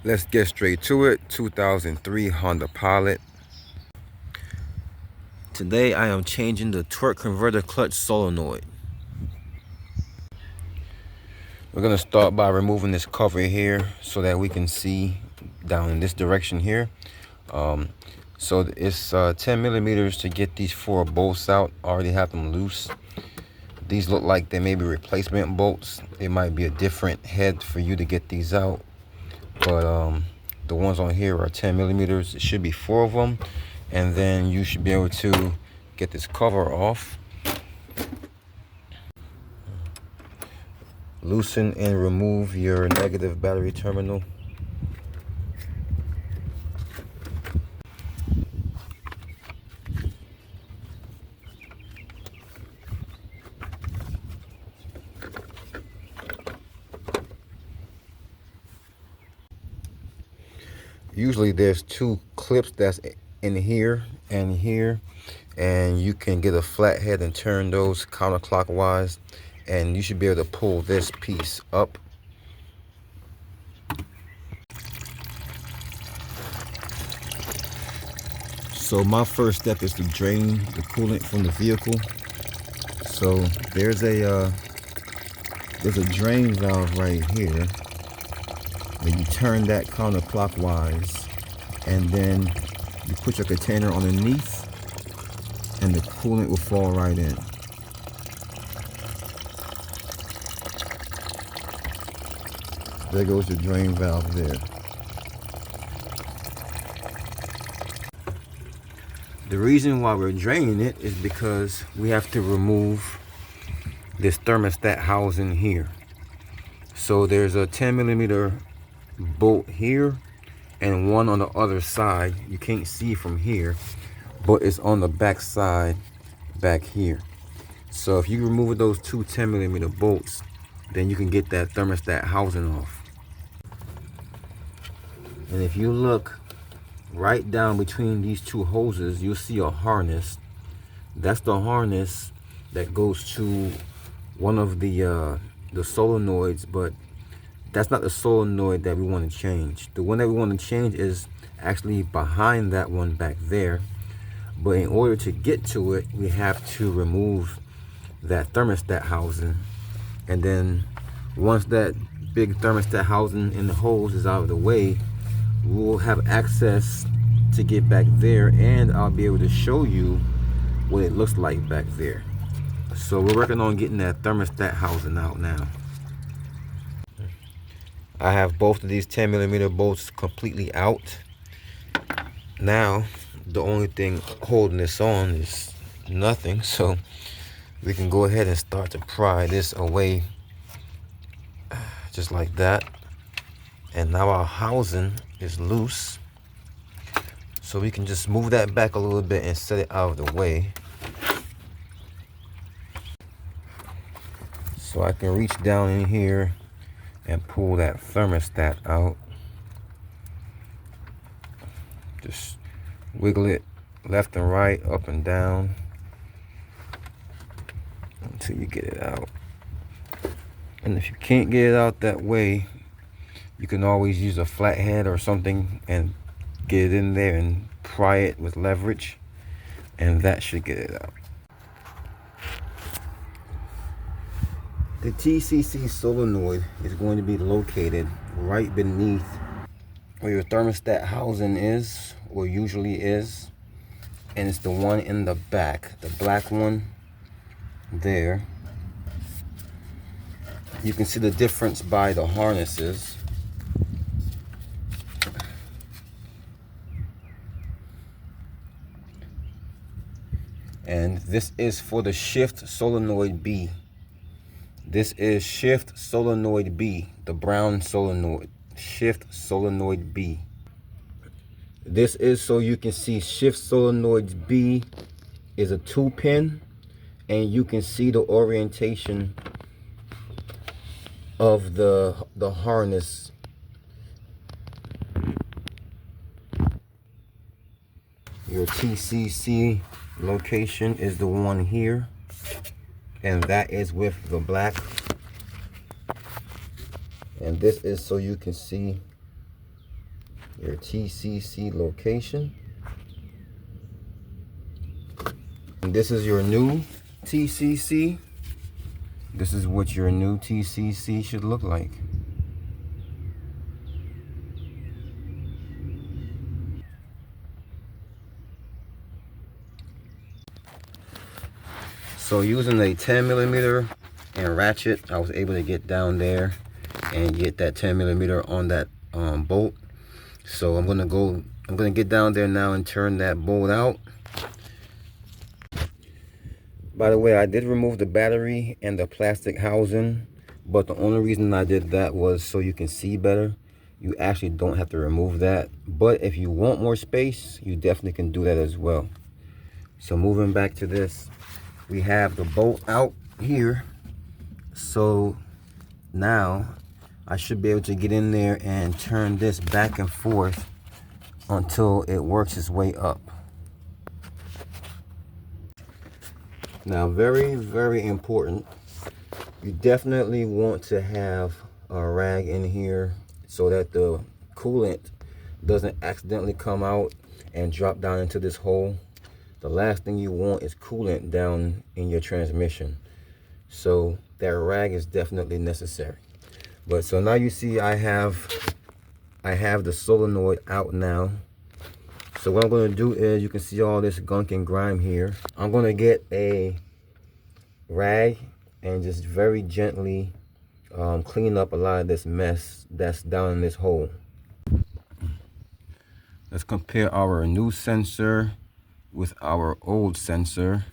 Let's get straight to it. 2003 Honda Pilot. Today I am changing the torque converter clutch solenoid. We're going to start by removing this cover here so that we can see down in this direction here. So it's 10 millimeters to get these 4 bolts out. I already have them loose. These look like they may be replacement bolts. It might be a different head for you to get these out. But the ones on here are 10 millimeters. It should be 4 of them. And then you should be able to get this cover off. Loosen and remove your negative battery terminal. Usually there's 2 clips that's in here and here, and you can get a flathead and turn those counterclockwise, and you should be able to pull this piece up. So my first step is to drain the coolant from the vehicle. So there's a drain valve right here. Then you turn that counterclockwise, and then you put your container underneath, and the coolant will fall right in. There goes the drain valve there. The reason why we're draining it is because we have to remove this thermostat housing here. So there's a 10 millimeter bolt here and one on the other side. You can't see from here, but it's on the back side back here. So if you remove those 2 10 millimeter bolts, then you can get that thermostat housing off. And if you look right down between these 2 hoses, you'll see a harness. That's the harness that goes to one of the solenoids, but that's not the solenoid that we want to change. The one that we want to change is actually behind that one back there. But in order to get to it, we have to remove that thermostat housing. And then once that big thermostat housing in the hose is out of the way, we'll have access to get back there, and I'll be able to show you what it looks like back there. So we're working on getting that thermostat housing out now. I have both of these 10 millimeter bolts completely out. Now, the only thing holding this on is nothing. So we can go ahead and start to pry this away just like that. And now our housing is loose. So we can just move that back a little bit and set it out of the way. So I can reach down in here and pull that thermostat out. Just wiggle it left and right, up and down, until you get it out. And if you can't get it out that way, you can always use a flathead or something and get it in there and pry it with leverage, and that should get it out. The TCC solenoid is going to be located right beneath where your thermostat housing is, or usually is, and it's the one in the back, the black one there. You can see the difference by the harnesses. And this is for the shift solenoid B. This is shift solenoid B, the brown solenoid, shift solenoid B. This is so you can see shift solenoid B is a 2-pin, and you can see the orientation of the harness. Your TCC location is the one here, and that is with the black. And this is so you can see your TCC location. And this is your new TCC. This is what your new TCC should look like. So using a 10mm and ratchet, I was able to get down there and get that 10mm on that bolt. So I'm gonna get down there now and turn that bolt out. By the way, I did remove the battery and the plastic housing, but the only reason I did that was so you can see better. You actually don't have to remove that, but if you want more space, you definitely can do that as well. So moving back to this, we have the bolt out here. So now I should be able to get in there and turn this back and forth until it works its way up. Now, very, very important, you definitely want to have a rag in here so that the coolant doesn't accidentally come out and drop down into this hole. The last thing you want is coolant down in your transmission. So that rag is definitely necessary. But so now you see I have the solenoid out now. So what I'm going to do is, you can see all this gunk and grime here. I'm going to get a rag and just very gently clean up a lot of this mess that's down in this hole. Let's compare our new sensor with our old sensor.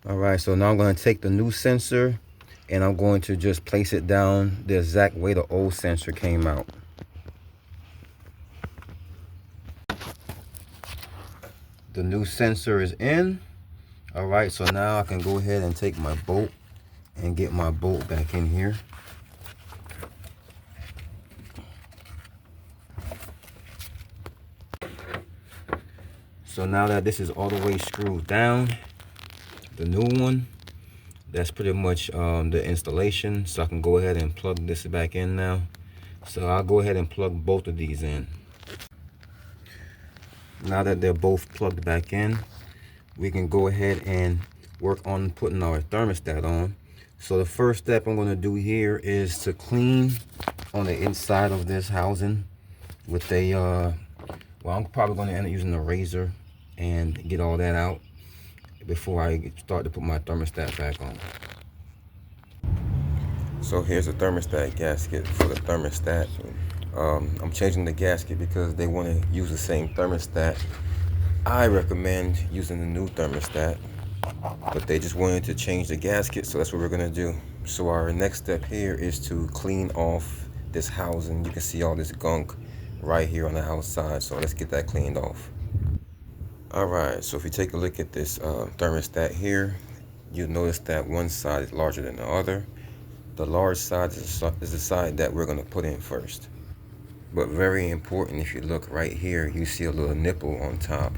All right, so now I'm going to take the new sensor and I'm going to just place it down the exact way the old sensor came out. The new sensor is in. All right, so now I can go ahead and take my bolt and get my bolt back in here. So now that this is all the way screwed down, the new one, that's pretty much the installation. So I can go ahead and plug this back in now. So I'll go ahead and plug both of these in. Now that they're both plugged back in, we can go ahead and work on putting our thermostat on. So the first step I'm going to do here is to clean on the inside of this housing with a, well, I'm probably going to end up using a razor and get all that out before I start to put my thermostat back on. So here's the thermostat gasket for the thermostat. I'm changing the gasket because they want to use the same thermostat. I recommend using the new thermostat, but they just wanted to change the gasket, so that's what we're going to do. So our next step here is to clean off this housing. You can see all this gunk right here on the outside, so let's get that cleaned off. Alright, so if you take a look at this thermostat here, you'll notice that one side is larger than the other. The large side is the side that we're going to put in first. But very important, if you look right here, you see a little nipple on top.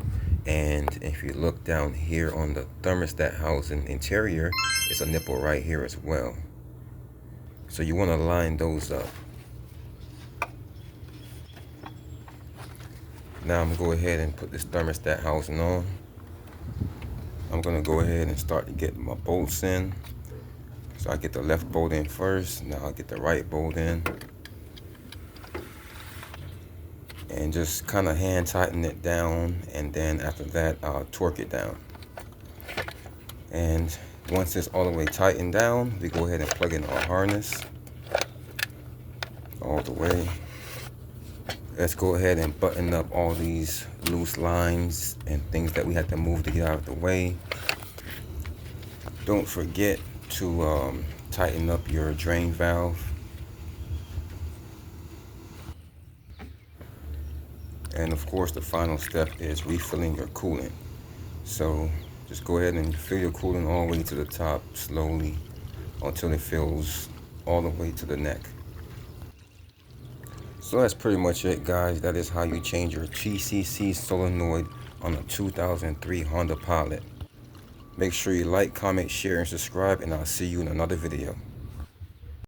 And if you look down here on the thermostat housing interior, it's a nipple right here as well. So you want to line those up. Now I'm going to go ahead and put this thermostat housing on. I'm going to go ahead and start to get my bolts in. So I get the left bolt in first. Now I'll get the right bolt in. And just kind of hand tighten it down, and then after that I'll torque it down. And once it's all the way tightened down, we go ahead and plug in our harness all the way. Let's go ahead and button up all these loose lines and things that we have to move to get out of the way. Don't forget to tighten up your drain valve. And of course, the final step is refilling your coolant. So just go ahead and fill your coolant all the way to the top slowly until it fills all the way to the neck. So that's pretty much it, guys. That is how you change your TCC solenoid on a 2003 Honda Pilot. Make sure you like, comment, share, and subscribe, and I'll see you in another video.